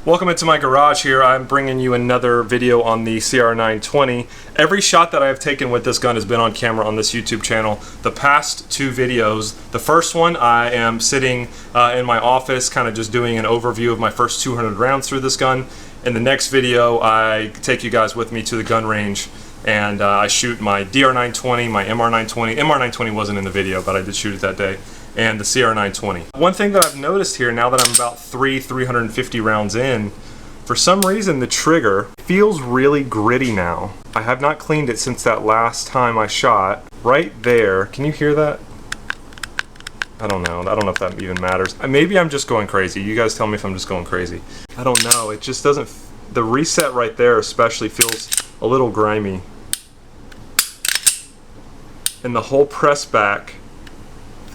Welcome into my garage here. I'm bringing you another video on the CR920. Every shot that I have taken with this gun has been on camera on this YouTube channel. The past two videos, the first one I am sitting in my office kind of just doing an overview of my first 200 rounds through this gun. In the next video I take you guys with me to the gun range and I shoot my DR920, my MR920. MR920 wasn't in the video, but I did shoot it that day. And the CR920. One thing that I've noticed here, now that I'm about 350 rounds in, for some reason the trigger feels really gritty now. I have not cleaned it since that last time I shot. Right there, can you hear that? I don't know if that even matters. Maybe I'm just going crazy. You guys tell me if I'm just going crazy. I don't know, it just doesn't, the reset right there especially feels a little grimy. And the whole press back,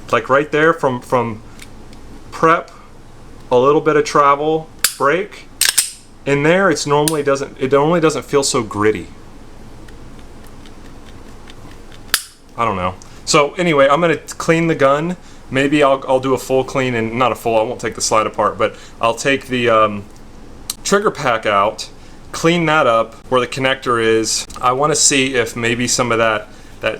like right there from prep, a little bit of travel, break, in there it normally doesn't feel so gritty. I don't know. So anyway, I'm gonna clean the gun. Maybe I'll do a full clean, and not a full, I won't take the slide apart, but I'll take the trigger pack out, clean that up where the connector is. I want to see if maybe some of that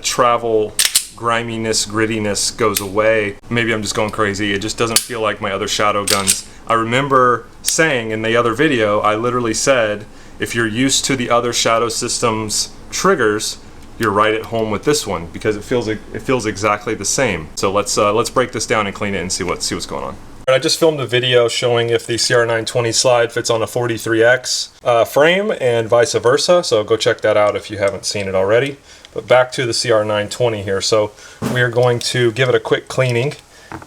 travel griminess, grittiness goes away. Maybe I'm just going crazy. It just doesn't feel like my other Shadow guns. I remember saying in the other video, I literally said, if you're used to the other Shadow systems triggers, you're right at home with this one because it feels exactly the same. So let's break this down and clean it and see what's going on. I just filmed a video showing if the CR920 slide fits on a 43X frame and vice versa, so go check that out if you haven't seen it already. But back to the CR920 here. So we are going to give it a quick cleaning.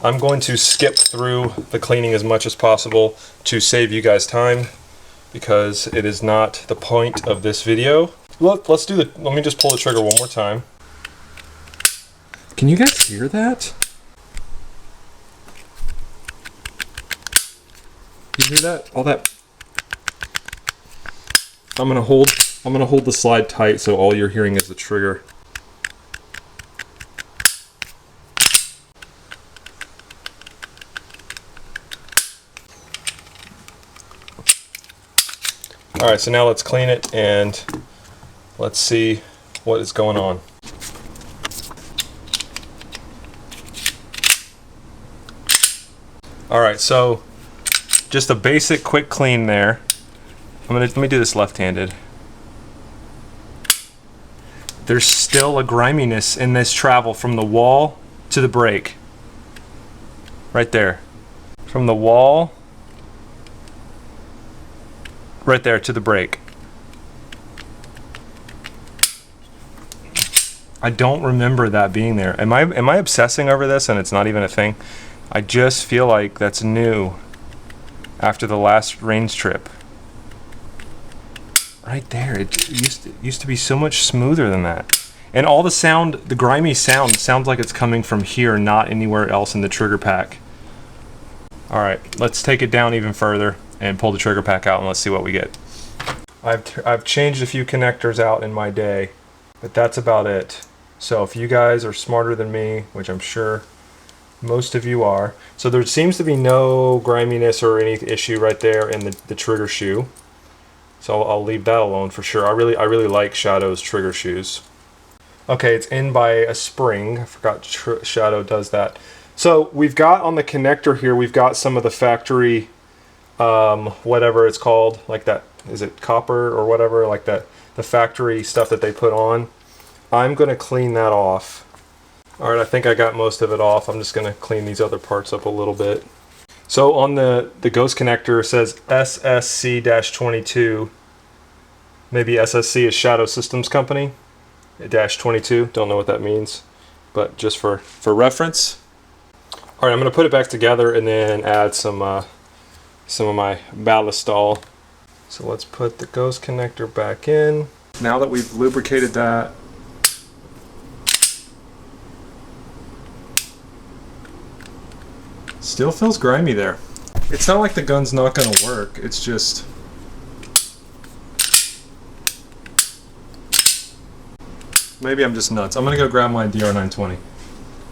I'm going to skip through the cleaning as much as possible to save you guys time because it is not the point of this video. Let me just pull the trigger one more time. Can you guys hear that? You hear that? All that. I'm gonna hold the slide tight so all you're hearing is the trigger. Alright, so now let's clean it and let's see what is going on. Alright, so just a basic quick clean there. Let me do this left-handed. There's still a griminess in this travel from the wall to the brake. Right there. From the wall right there to the brake. I don't remember that being there. Am I obsessing over this and it's not even a thing? I just feel like that's new after the last range trip. Right there, it used to be so much smoother than that. And all the sound, the grimy sound, sounds like it's coming from here, not anywhere else in the trigger pack. Alright, let's take it down even further and pull the trigger pack out and let's see what we get. I've changed a few connectors out in my day, but that's about it. So if you guys are smarter than me, which I'm sure most of you are, so there seems to be no griminess or any issue right there in the trigger shoe. So I'll leave that alone for sure. I really like Shadow's trigger shoes. Okay, it's in by a spring. I forgot Shadow does that. So we've got on the connector here, we've got some of the factory, whatever it's called, like that, is it copper or whatever, like that, the factory stuff that they put on. I'm gonna clean that off. All right, I think I got most of it off. I'm just gonna clean these other parts up a little bit. So on the ghost connector it says SSC-22. Maybe SSC is Shadow Systems Company. -22. Don't know what that means, but just for reference. All right, I'm gonna put it back together and then add some of my ballistol. So let's put the ghost connector back in. Now that we've lubricated that, still feels grimy there. It's not like the gun's not gonna work, it's just... maybe I'm just nuts. I'm gonna go grab my DR920.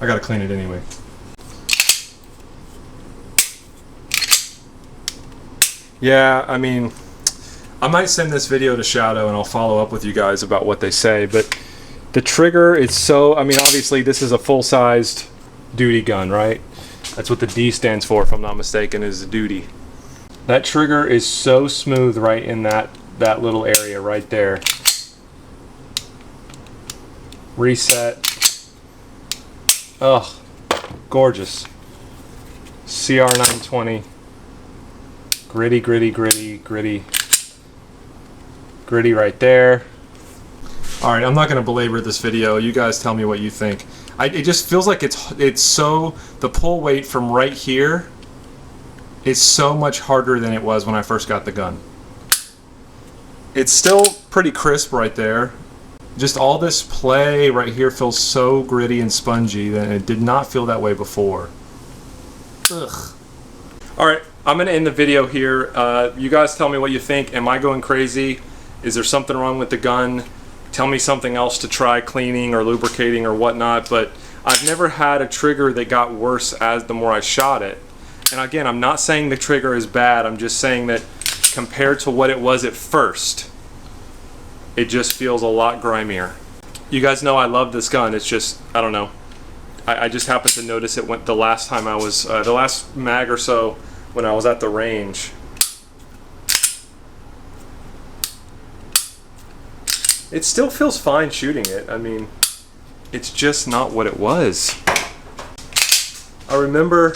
I gotta clean it anyway. Yeah, I mean, I might send this video to Shadow and I'll follow up with you guys about what they say, but the trigger is so, I mean, obviously this is a full-sized duty gun, right? That's what the D stands for, if I'm not mistaken, is duty. That trigger is so smooth right in that little area right there. Reset. Ugh, gorgeous. CR920. Gritty, gritty, gritty, gritty. Gritty right there. All right, I'm not going to belabor this video. You guys tell me what you think. It just feels like it's so, the pull weight from right here is so much harder than it was when I first got the gun. It's still pretty crisp right there. Just all this play right here feels so gritty and spongy that it did not feel that way before. Ugh. All right, I'm going to end the video here. You guys tell me what you think. Am I going crazy? Is there something wrong with the gun? Tell me something else to try cleaning or lubricating or whatnot, but I've never had a trigger that got worse as the more I shot it. And again, I'm not saying the trigger is bad, I'm just saying that compared to what it was at first, it just feels a lot grimier. You guys know I love this gun, it's just, I don't know. I just happened to notice it went the last time I was, the last mag or so when I was at the range. It still feels fine shooting it. I mean, it's just not what it was. I remember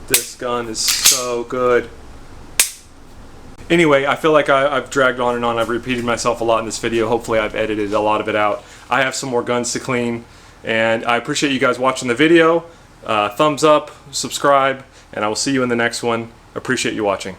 this gun is so good. Anyway, I feel like I've dragged on and on. I've repeated myself a lot in this video. Hopefully I've edited a lot of it out. I have some more guns to clean, and I appreciate you guys watching the video. Thumbs up, subscribe, and I will see you in the next one. Appreciate you watching.